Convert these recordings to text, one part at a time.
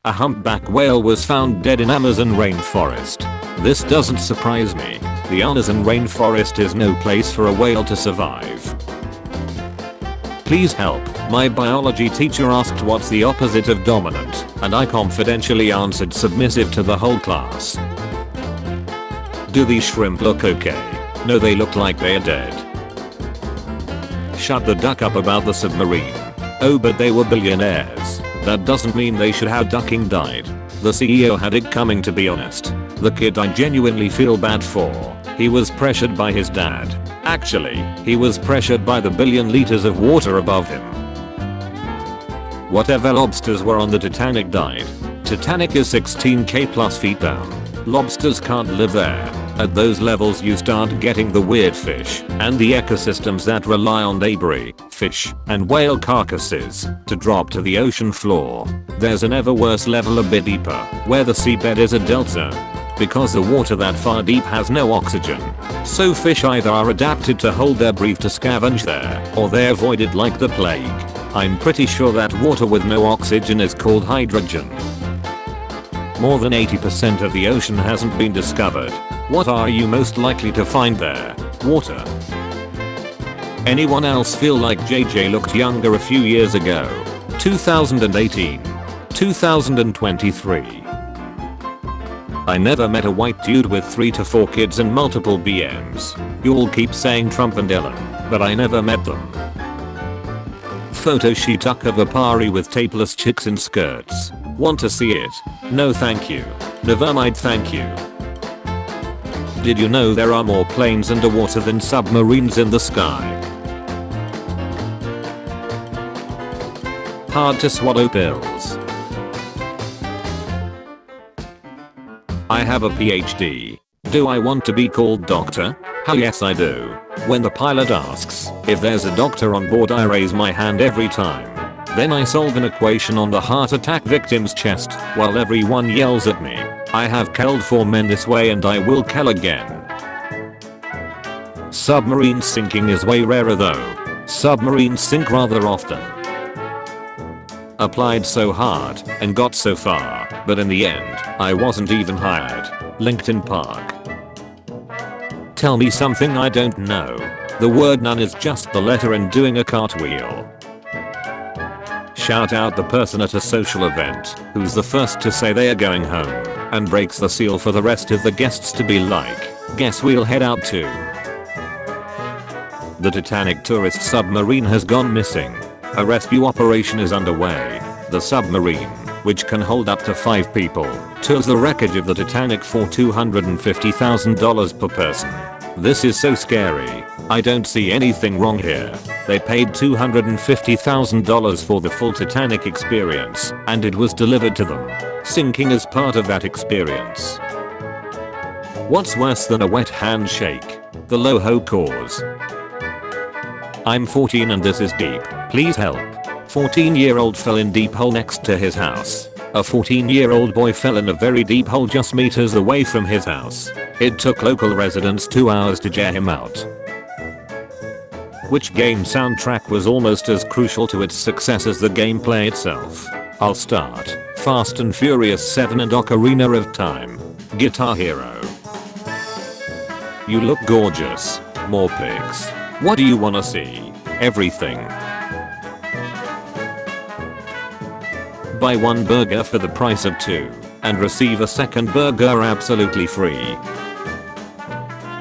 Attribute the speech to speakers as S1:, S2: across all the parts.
S1: A humpback whale was found dead in Amazon rainforest. This doesn't surprise me. The Amazon rainforest is no place for a whale to survive. Please help. My biology teacher asked what's the opposite of dominant, and I confidentially answered submissive to the whole class. Do these shrimp look okay? No, they look like they're dead. Shut the duck up about the submarine. Oh, but they were billionaires. That doesn't mean they should have ducking died. The CEO had it coming, to be honest. The kid I genuinely feel bad for. He was pressured by his dad. Actually, he was pressured by the billion liters of water above him. Whatever lobsters were on the Titanic died. Titanic is 16k plus feet down. Lobsters can't live there. At those levels you start getting the weird fish and the ecosystems that rely on debris, fish, and whale carcasses to drop to the ocean floor. There's an ever worse level a bit deeper, where the seabed is a delta. Because the water that far deep has no oxygen. So fish either are adapted to hold their breath to scavenge there, or they avoid it like the plague. I'm pretty sure that water with no oxygen is called hydrogen. More than 80% of the ocean hasn't been discovered. What are you most likely to find there? Water. Anyone else feel like JJ looked younger a few years ago? 2018. 2023. I never met a white dude with 3 to 4 kids and multiple BMs. You all keep saying Trump and Dylan, but I never met them. Photo she took of a party with tapeless chicks in skirts. Want to see it? No thank you. Never mind thank you. Did you know there are more planes underwater than submarines in the sky? Hard to swallow pills. I have a PhD. Do I want to be called doctor? Hell yes I do. When the pilot asks if there's a doctor on board, I raise my hand every time. Then I solve an equation on the heart attack victim's chest while everyone yells at me. I have killed 4 men this way and I will kill again. Submarine sinking is way rarer though. Submarines sink rather often. Applied so hard and got so far, but in the end, I wasn't even hired. LinkedIn Park. Tell me something I don't know. The word none is just the letter N doing a cartwheel. Shout out the person at a social event who's the first to say they are going home and breaks the seal for the rest of the guests to be like, guess we'll head out too. The Titanic tourist submarine has gone missing. A rescue operation is underway. The submarine, which can hold up to 5 people, tours the wreckage of the Titanic for $250,000 per person. This is so scary. I don't see anything wrong here. They paid $250,000 for the full Titanic experience, and it was delivered to them. Sinking is part of that experience. What's worse than a wet handshake? The low-ho cause. I'm 14 and this is deep. Please help. 14-year-old fell in deep hole next to his house. A 14-year-old boy fell in a very deep hole just meters away from his house. It took local residents 2 hours to jar him out. Which game soundtrack was almost as crucial to its success as the gameplay itself? I'll start. Fast and Furious 7 and Ocarina of Time. Guitar Hero. You look gorgeous. More pics. What do you wanna see? Everything. Buy 1 burger for the price of 2 and receive a second burger absolutely free.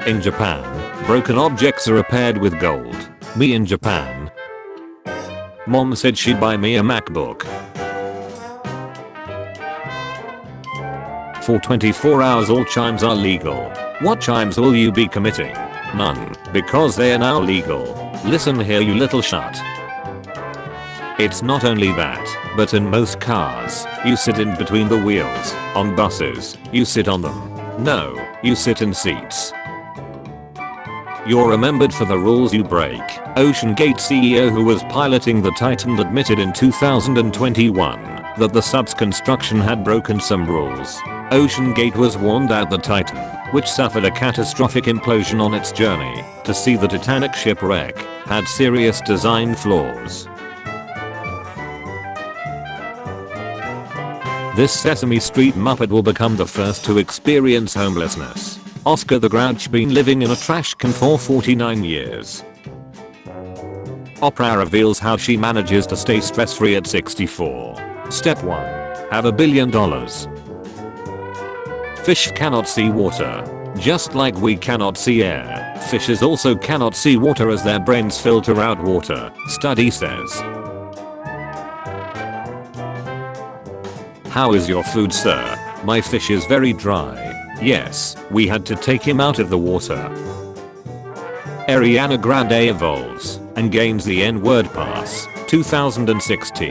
S1: In Japan, broken objects are repaired with gold. Me in Japan. Mom said she'd buy me a MacBook. For 24 hours all chimes are legal. What chimes will you be committing? None, because they are now legal. Listen here you little shut. It's not only that, but in most cars, you sit in between the wheels. On buses, you sit on them. No, you sit in seats. You're remembered for the rules you break. OceanGate CEO who was piloting the Titan admitted in 2021 that the sub's construction had broken some rules. OceanGate was warned out the Titan, which suffered a catastrophic implosion on its journey to see the Titanic shipwreck, had serious design flaws. This Sesame Street Muppet will become the first to experience homelessness. Oscar the Grouch been living in a trash can for 49 years. Oprah reveals how she manages to stay stress-free at 64. Step 1. Have $1 billion. Fish cannot see water. Just like we cannot see air, fishes also cannot see water as their brains filter out water, study says. How is your food, sir? My fish is very dry. Yes, we had to take him out of the water. Ariana Grande evolves and gains the N-word pass, 2016.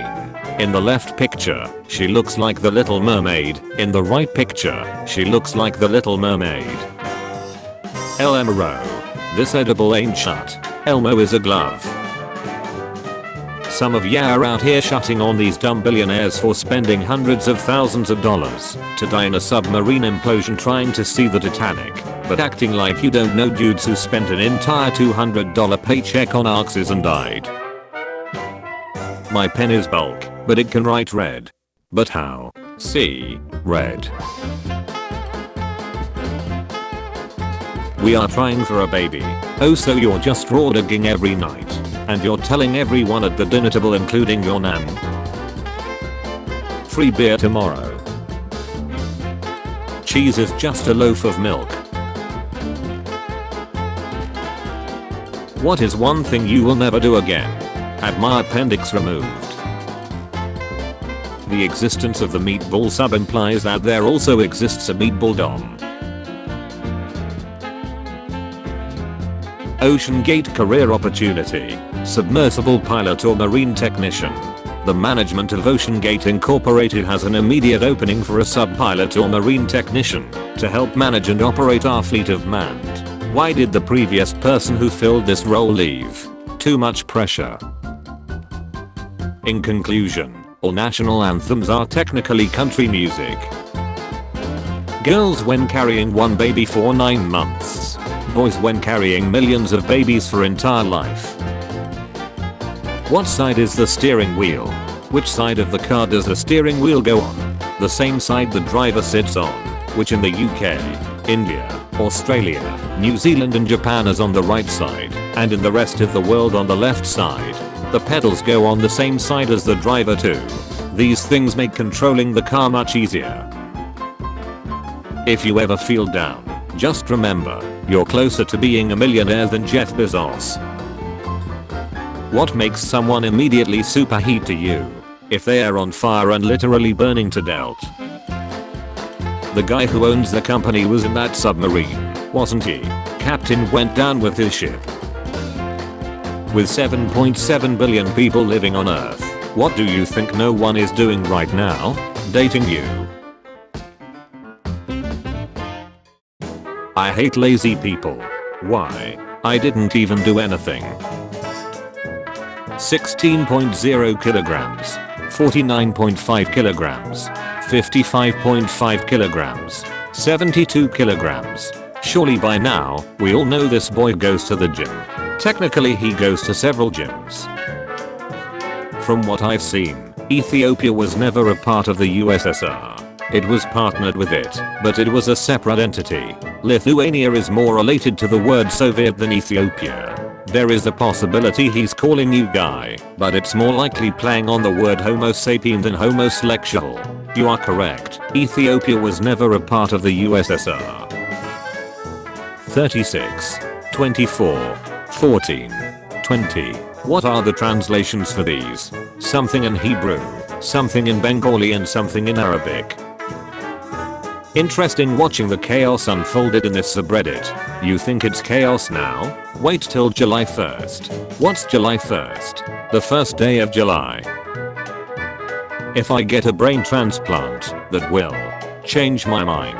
S1: In the left picture, she looks like the Little Mermaid. In the right picture, she looks like the Little Mermaid. LMRO. This edible ain't shut. Elmo is a glove. Some of ya are out here shutting on these dumb billionaires for spending hundreds of thousands of dollars to die in a submarine implosion trying to see the Titanic, but acting like you don't know dudes who spent an entire $200 paycheck on Arxes and died. My pen is bulk, but it can write red. But how? See, red. We are trying for a baby. Oh, so you're just raw dogging every night. And you're telling everyone at the dinner table including your nan. Free beer tomorrow. Cheese is just a loaf of milk. What is one thing you will never do again? Have my appendix removed. The existence of the meatball sub implies that there also exists a meatball dom. Ocean Gate career opportunity. Submersible pilot or marine technician. The management of Ocean Gate Incorporated has an immediate opening for a sub-pilot or marine technician to help manage and operate our fleet of manned. Why did the previous person who filled this role leave? Too much pressure. In conclusion, all national anthems are technically country music. Girls when carrying one baby for 9 months. Boys when carrying millions of babies for entire life. What side is the steering wheel? Which side of the car does the steering wheel go on? The same side the driver sits on, which in the UK, India, Australia, New Zealand and Japan is on the right side, and in the rest of the world on the left side. The pedals go on the same side as the driver too. These things make controlling the car much easier. If you ever feel down, just remember, you're closer to being a millionaire than Jeff Bezos. What makes someone immediately superheat to you? If they are on fire and literally burning to death. The guy who owns the company was in that submarine, wasn't he? Captain went down with his ship. With 7.7 billion people living on Earth, what do you think no one is doing right now? Dating you. I hate lazy people. Why? I didn't even do anything. 16.0 kilograms, 49.5 kilograms, 55.5 kilograms, 72 kilograms. Surely by now, we all know this boy goes to the gym. Technically he goes to several gyms. From what I've seen, Ethiopia was never a part of the USSR. It was partnered with it, but it was a separate entity. Lithuania is more related to the word Soviet than Ethiopia. There is a possibility he's calling you guy, but it's more likely playing on the word homo sapien than homosexual. You are correct, Ethiopia was never a part of the USSR. 36, 24, 14, 20. What are the translations for these? Something in Hebrew, something in Bengali and something in Arabic. Interesting watching the chaos unfolded in this subreddit. You think it's chaos now? Wait till July 1st. What's July 1st? The first day of July. If I get a brain transplant, that will change my mind.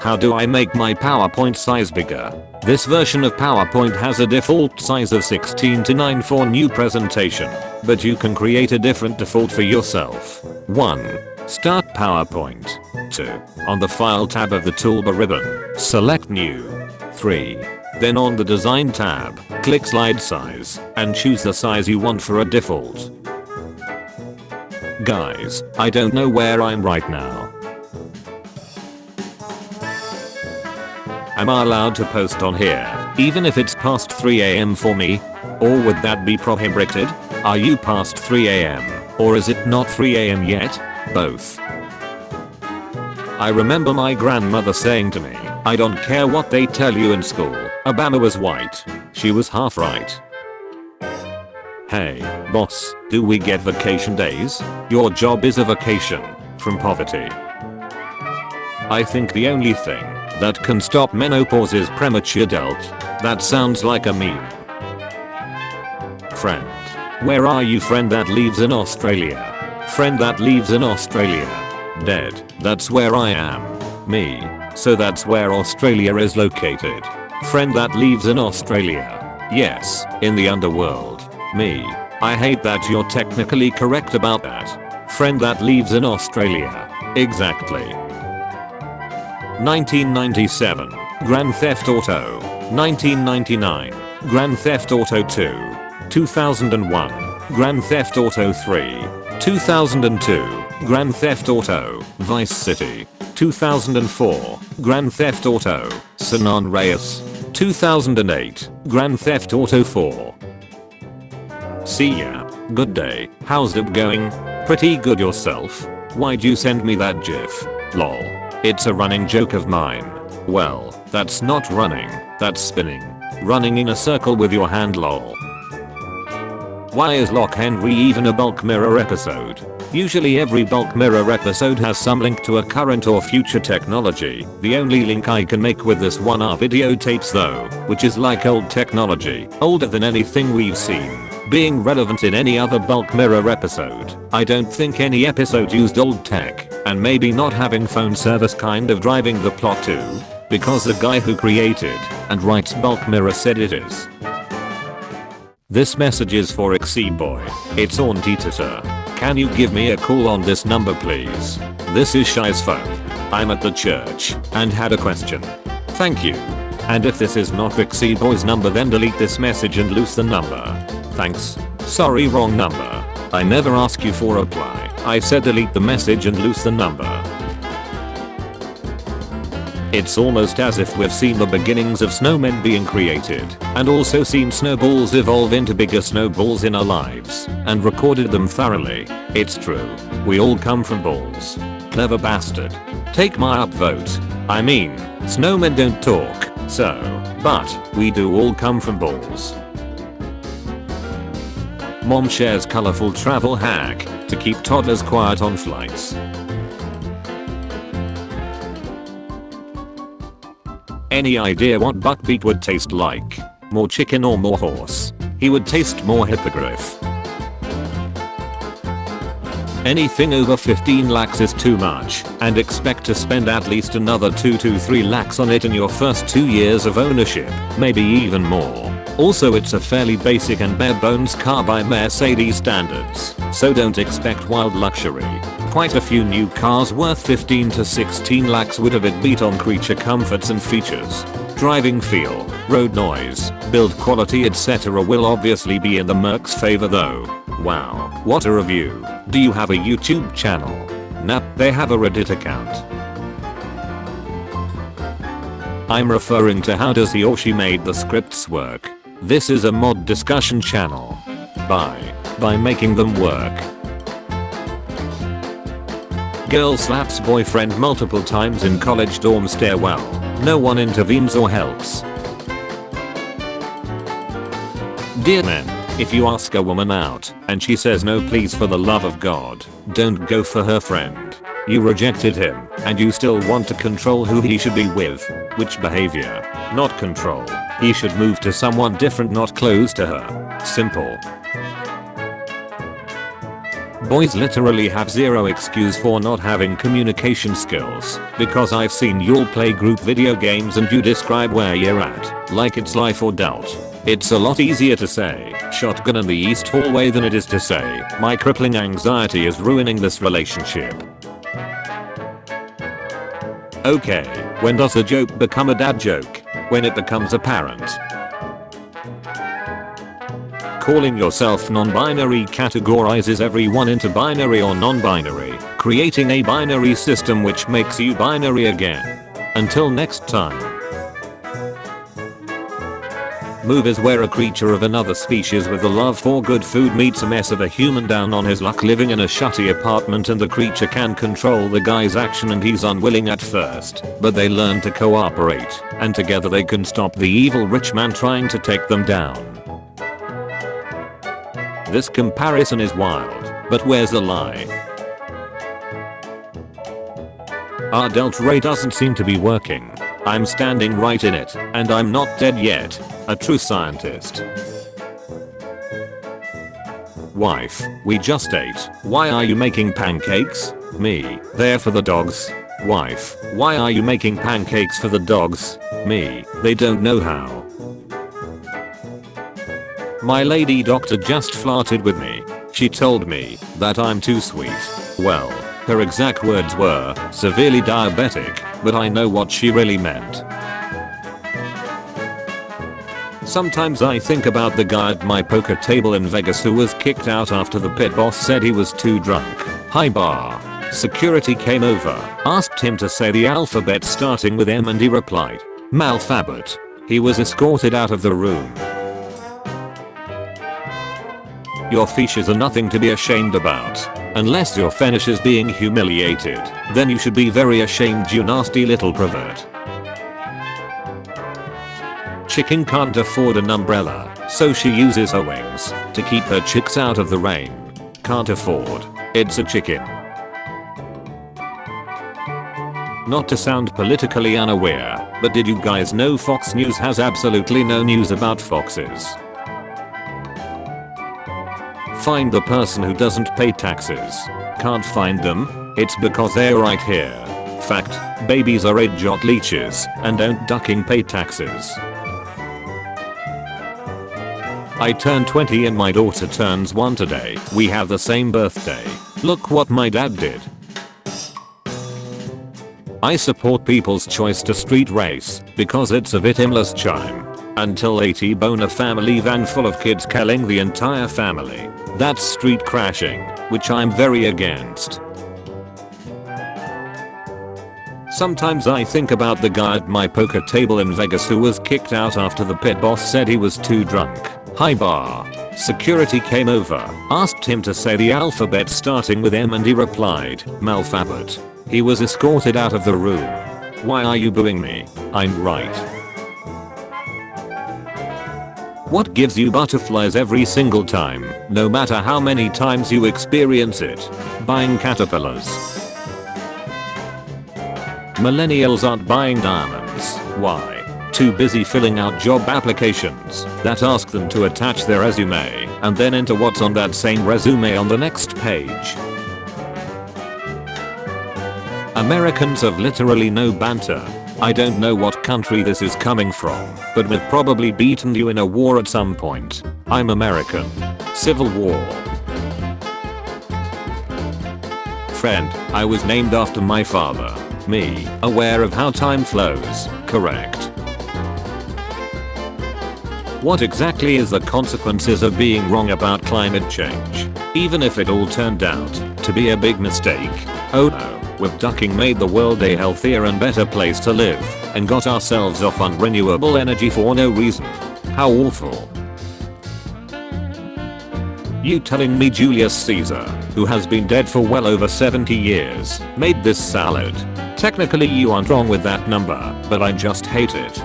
S1: How do I make my PowerPoint size bigger? This version of PowerPoint has a default size of 16:9 for new presentation, but you can create a different default for yourself. 1. Start PowerPoint. 2. On the File tab of the toolbar ribbon, select New. 3. Then on the Design tab, click Slide Size, and choose the size you want for a default. Guys, I don't know where I'm right now. Am I allowed to post on here, even if it's past 3 AM for me? Or would that be prohibited? Are you past 3 AM? Or is it not 3 AM yet? Both. I remember my grandmother saying to me, I don't care what they tell you in school, Obama was white. She was half right. Hey, boss, do we get vacation days? Your job is a vacation from poverty. I think the only thing that can stop menopause is premature adult. That sounds like a meme. Friend. Where are you, friend that lives in Australia? Friend that lives in Australia. Dead. That's where I am. Me. So that's where Australia is located. Friend that lives in Australia. Yes, in the underworld. Me. I hate that you're technically correct about that. Friend that lives in Australia. Exactly. 1997. Grand Theft Auto. 1999. Grand Theft Auto 2. 2001. Grand Theft Auto 3. 2002. Grand Theft Auto Vice City. 2004. Grand Theft Auto San Andreas. 2008. Grand Theft Auto 4. See ya. Good day. How's it going? Pretty good yourself? Why'd you send me that gif? Lol. It's a running joke of mine. Well, that's not running, that's spinning. Running in a circle with your hand, lol. Why is Lock Henry even a bulk mirror episode? Usually every bulk mirror episode has some link to a current or future technology. The only link I can make with this one are videotapes though, which is like old technology, older than anything we've seen. Being relevant in any other bulk mirror episode. I don't think any episode used old tech, and maybe not having phone service kind of driving the plot too. Because the guy who created and writes bulk mirror said it is. This message is for Xy Boy. It's Auntie Tita. Can you give me a call on this number please? This is Shy's phone. I'm at the church and had a question. Thank you. And if this is not Xy Boy's number then delete this message and lose the number. Thanks. Sorry, wrong number. I never ask you for a reply. I said delete the message and lose the number. It's almost as if we've seen the beginnings of snowmen being created, and also seen snowballs evolve into bigger snowballs in our lives, and recorded them thoroughly. It's true. We all come from balls. Clever bastard. Take my upvote. I mean, snowmen don't talk, so, but, we do all come from balls. Mom shares colorful travel hack to keep toddlers quiet on flights. Any idea what Buckbeak would taste like? More chicken or more horse? He would taste more hippogriff. Anything over 15 lakhs is too much, and expect to spend at least another 2 to 3 lakhs on it in your first 2 years of ownership, maybe even more. Also it's a fairly basic and bare bones car by Mercedes standards, so don't expect wild luxury. Quite a few new cars worth 15 to 16 lakhs would have it beat on creature comforts and features. Driving feel, road noise, build quality etc. will obviously be in the Merc's favor though. Wow, what a review. Do you have a YouTube channel? Nah, they have a Reddit account. I'm referring to how does he or she made the scripts work. This is a mod discussion channel. By making them work. Girl slaps boyfriend multiple times in college dorm stairwell. No one intervenes or helps. Dear men, if you ask a woman out and she says no please for the love of God, don't go for her friend. You rejected him and you still want to control who he should be with. Which behavior? Not control. He should move to someone different, not close to her. Simple. Boys literally have zero excuse for not having communication skills, because I've seen y'all play group video games and you describe where you're at, like it's life or doubt. It's a lot easier to say, shotgun in the east hallway than it is to say, my crippling anxiety is ruining this relationship. Okay, when does a joke become a dad joke? When it becomes apparent. calling yourself non-binary categorizes everyone into binary or non-binary, creating a binary system which makes you binary again. Until next time. Move is where a creature of another species with a love for good food meets a mess of a human down on his luck living in a shitty apartment, and the creature can control the guy's action and he's unwilling at first, but they learn to cooperate, and together they can stop the evil rich man trying to take them down. This comparison is wild, but where's the lie? Our delta ray doesn't seem to be working. I'm standing right in it, and I'm not dead yet. A true scientist. Wife, we just ate. Why are you making pancakes? Me, they're for the dogs. Wife, why are you making pancakes for the dogs? Me, they don't know how. My lady doctor just flirted with me. She told me that I'm too sweet. Well, her exact words were, severely diabetic, but I know what she really meant. Sometimes I think about the guy at my poker table in Vegas who was kicked out after the pit boss said he was too drunk. High bar. Security came over, asked him to say the alphabet starting with M and he replied, "Malphabet." He was escorted out of the room. Your features are nothing to be ashamed about. Unless your fetish is being humiliated, then you should be very ashamed, you nasty little pervert. Chicken can't afford an umbrella, so she uses her wings to keep her chicks out of the rain. Can't afford. It's a chicken. Not to sound politically unaware, but did you guys know Fox News has absolutely no news about foxes? Find the person who doesn't pay taxes. Can't find them? It's because they're right here. Fact, babies are idiot leeches and don't ducking pay taxes. I turned 20 and my daughter turns 1 today. We have the same birthday. Look what my dad did. I support people's choice to street race because it's a victimless crime. Until a T-bone a family van full of kids killing the entire family. That's street crashing, which I'm very against. Sometimes I think about the guy at my poker table in Vegas who was kicked out after the pit boss said he was too drunk. High bar. Security came over, asked him to say the alphabet starting with M and he replied, "Malphabet." He was escorted out of the room. Why are you booing me? I'm right. What gives you butterflies every single time, no matter how many times you experience it? Buying caterpillars. Millennials aren't buying diamonds. Why? Too busy filling out job applications that ask them to attach their resume and then enter what's on that same resume on the next page. Americans have literally no banter. I don't know what country this is coming from, but we've probably beaten you in a war at some point. I'm American. Civil War. Friend, I was named after my father. Me, aware of how time flows, correct. What exactly is the consequences of being wrong about climate change? Even if it all turned out to be a big mistake. Oh no. We've ducking made the world a healthier and better place to live and got ourselves off on renewable energy for no reason. How awful. You telling me Julius Caesar, who has been dead for well over 70 years, made this salad? Technically you aren't wrong with that number, but I just hate it.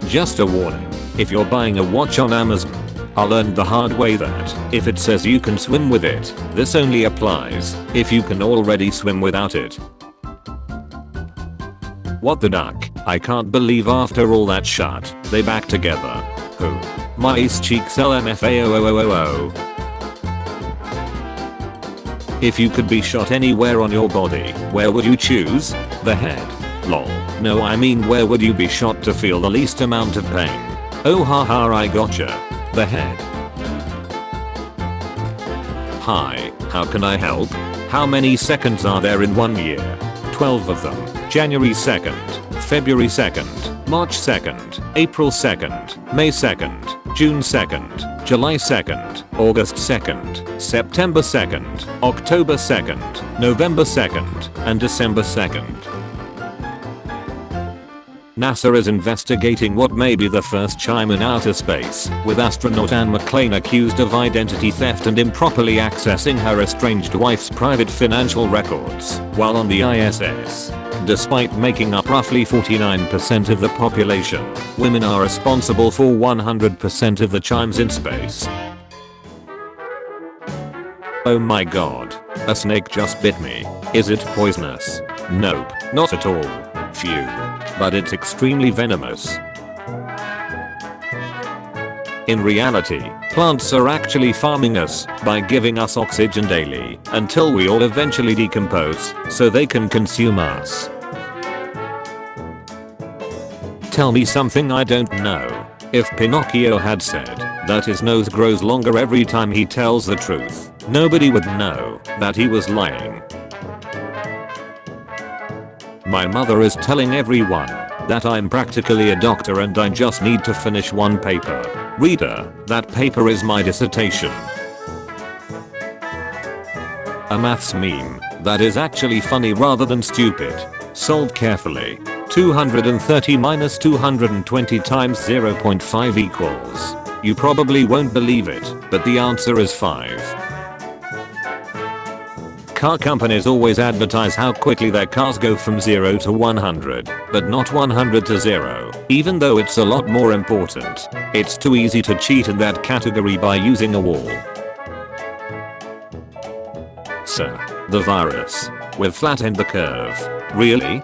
S1: Just a warning, if you're buying a watch on Amazon, I learned the hard way that if it says you can swim with it, this only applies if you can already swim without it. What the duck? I can't believe after all that shit, they back together. Who? My ace cheeks LMFAOOOOO. If you could be shot anywhere on your body, where would you choose? The head. Lol. No, I mean where would you be shot to feel the least amount of pain? Oh haha, I gotcha. The head. Hi, how can I help? How many seconds are there in 1 year? 12 of them. January 2nd, February 2nd, March 2nd, April 2nd, May 2nd, June 2nd, July 2nd, August 2nd, September 2nd, October 2nd, November 2nd, and December 2nd. NASA is investigating what may be the first chime in outer space, with astronaut Anne McClain accused of identity theft and improperly accessing her estranged wife's private financial records while on the ISS. Despite making up roughly 49% of the population, women are responsible for 100% of the chimes in space. Oh my god. A snake just bit me. Is it poisonous? Nope, not at all. Phew. But it's extremely venomous. In reality, plants are actually farming us by giving us oxygen daily until we all eventually decompose so they can consume us. Tell me something I don't know. If Pinocchio had said that his nose grows longer every time he tells the truth, nobody would know that he was lying. My mother is telling everyone that I'm practically a doctor and I just need to finish one paper. Reader, that paper is my dissertation. A maths meme that is actually funny rather than stupid. Solve carefully. 230 minus 220 times 0.5 equals. You probably won't believe it, but the answer is 5. Car companies always advertise how quickly their cars go from 0 to 100, but not 100 to 0, even though it's a lot more important. It's too easy to cheat in that category by using a wall. Sir, the virus. We've flattened the curve. Really?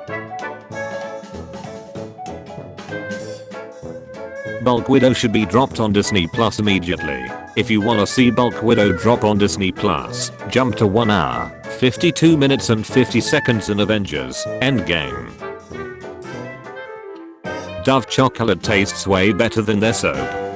S1: Bulk Widow should be dropped on Disney Plus immediately. If you wanna see Bulk Widow drop on Disney Plus, jump to 1 hour, 52 minutes and 50 seconds in Avengers Endgame. Dove chocolate tastes way better than their soap.